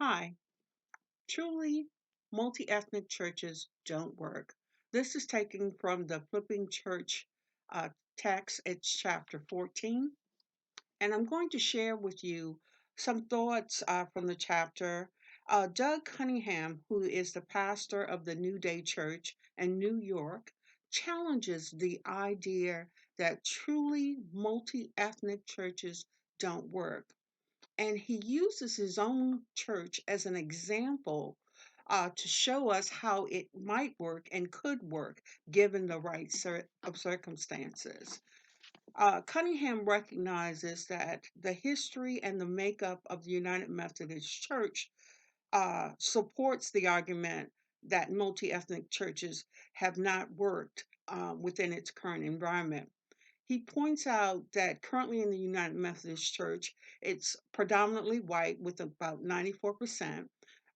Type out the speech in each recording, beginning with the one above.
Hi, truly multi-ethnic churches don't work. This is taken from the Flipping Church uh, text. It's chapter 14. And I'm going to share with you some thoughts from the chapter. Doug Cunningham, who is the pastor of the New Day Church in New York, challenges the idea that truly multi-ethnic churches don't work, and he uses his own church as an example to show us how it might work and could work given the right of circumstances. Cunningham recognizes that the history and the makeup of the United Methodist Church supports the argument that multi ethnic churches have not worked within its current environment. He points out that currently in the United Methodist Church, it's predominantly white with about 94%.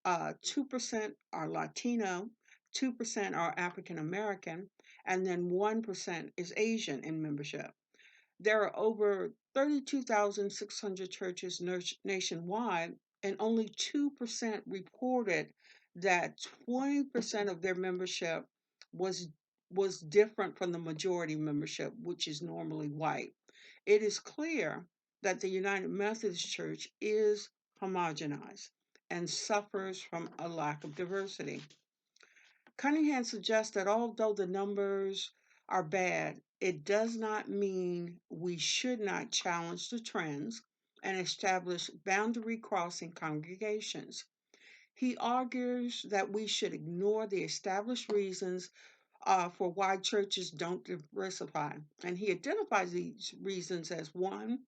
2% are Latino, 2% are African American, and then 1% is Asian in membership. There are over 32,600 churches nationwide, and only 2% reported that 20% of their membership was was different from the majority membership, which is normally white. It is clear that the United Methodist Church is homogenized and suffers from a lack of diversity. Cunningham suggests that although the numbers are bad, it does not mean we should not challenge the trends and establish boundary crossing congregations. He argues that we should ignore the established reasons for why churches don't diversify. And he identifies these reasons as one,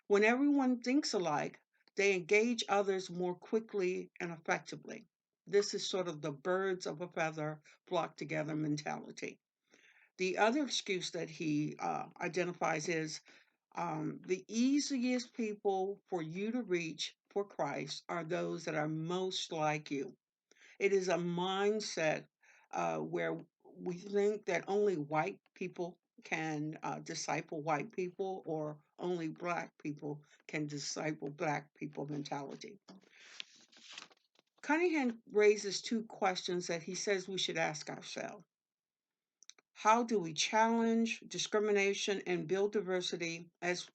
when everyone thinks alike, they engage others more quickly and effectively. This is sort of the birds of a feather flock together mentality. The other excuse that he identifies is the easiest people for you to reach for Christ are those that are most like you. It is a mindset where we think that only white people can disciple white people, or only black people can disciple black people mentality. Cunningham raises two questions that he says we should ask ourselves. How do we challenge discrimination and build diversity, as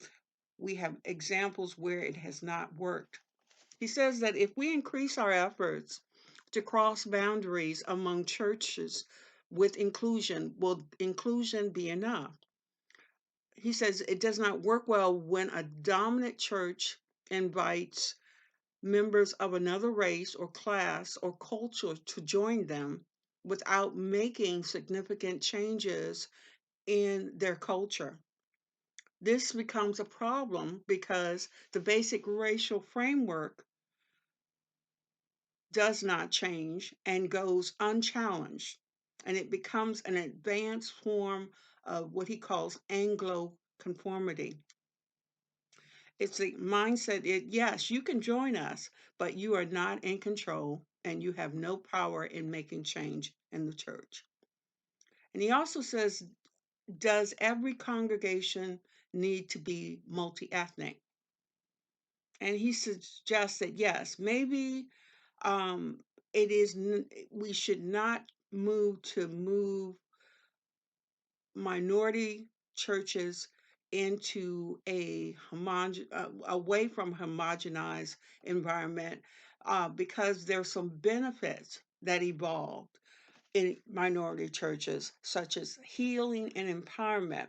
we have examples where it has not worked? He says that if we increase our efforts to cross boundaries among churches with inclusion, will inclusion be enough? He says it does not work well when a dominant church invites members of another race or class or culture to join them without making significant changes in their culture. This becomes a problem because the basic racial framework does not change and goes unchallenged, and it becomes an advanced form of what he calls Anglo conformity. It's the mindset that yes, you can join us, but you are not in control and you have no power in making change in the church. And he also says, does every congregation need to be multi ethnic? And he suggests that yes, maybe um, it is. We should not move minority churches into away from homogenized environment because there's some benefits that evolved in minority churches, such as healing and empowerment.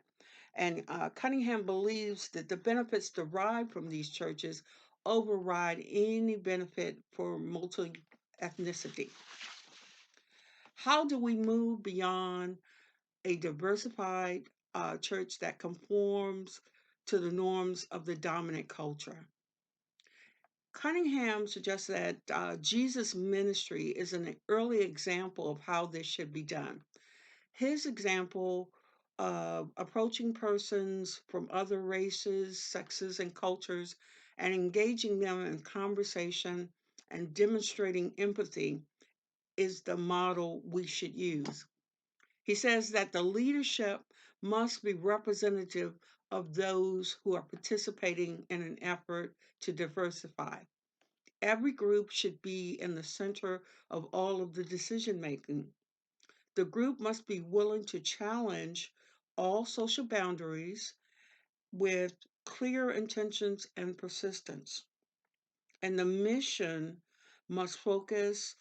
And Cunningham believes that the benefits derived from these churches override any benefit for multi ethnicity. How do we move beyond a diversified church that conforms to the norms of the dominant culture? Cunningham suggests that Jesus' ministry is an early example of how this should be done. His example of approaching persons from other races, sexes, and cultures and engaging them in conversation and demonstrating empathy is the model we should use. He says that the leadership must be representative of those who are participating in an effort to diversify. Every group should be in the center of all of the decision making. The group must be willing to challenge all social boundaries with clear intentions and persistence. And the mission must focus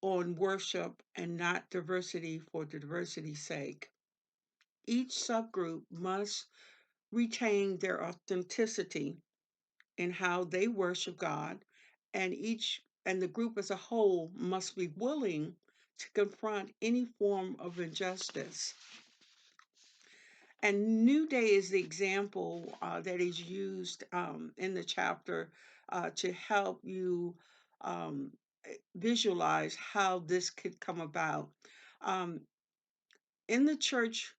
on worship and not diversity for diversity's sake. Each subgroup must retain their authenticity in how they worship God, and the group as a whole must be willing to confront any form of injustice. And New Day is the example that is used in the chapter to help you um, visualize how this could come about. Um, in the church,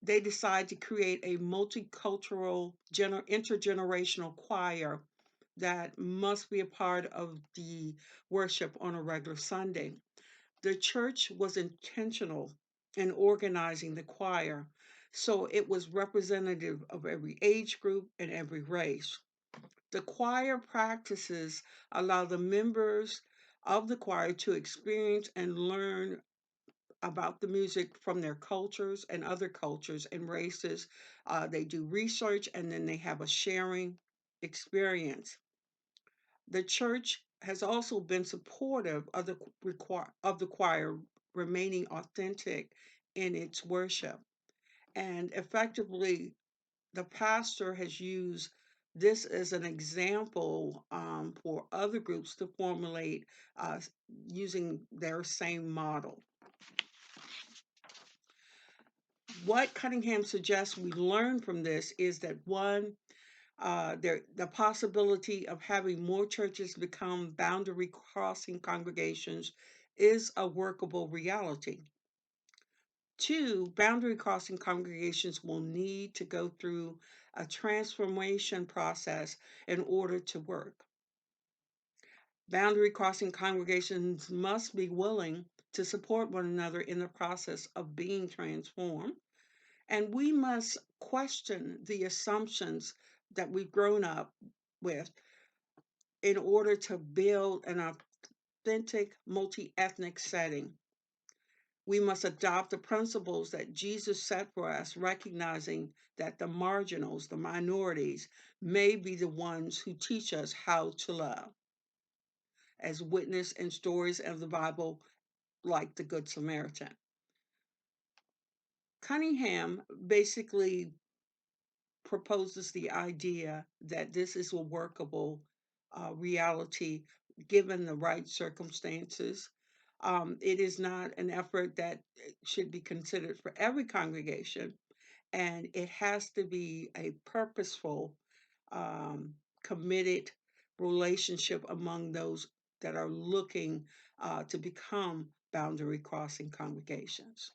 they decide to create a multicultural, intergenerational choir that must be a part of the worship on a regular Sunday. The church was intentional in organizing the choir, so it was representative of every age group and every race. The choir practices allow the members of the choir to experience and learn about the music from their cultures and other cultures and races. They do research and then they have a sharing experience. The church has also been supportive of the choir remaining authentic in its worship. And effectively, the pastor has used this as an example for other groups to formulate using their same model. What Cunningham suggests we learn from this is that one, the possibility of having more churches become boundary crossing congregations is a workable reality. Two, boundary crossing congregations will need to go through a transformation process in order to work. Boundary crossing congregations must be willing to support one another in the process of being transformed. And we must question the assumptions that we've grown up with in order to build an authentic multi ethnic setting. We must adopt the principles that Jesus set for us, recognizing that the marginals, the minorities, may be the ones who teach us how to love, as witnessed in stories of the Bible like the Good Samaritan. Cunningham basically proposes the idea that this is a workable reality given the right circumstances. It is not an effort that should be considered for every congregation, and it has to be a purposeful, committed relationship among those that are looking to become boundary crossing congregations.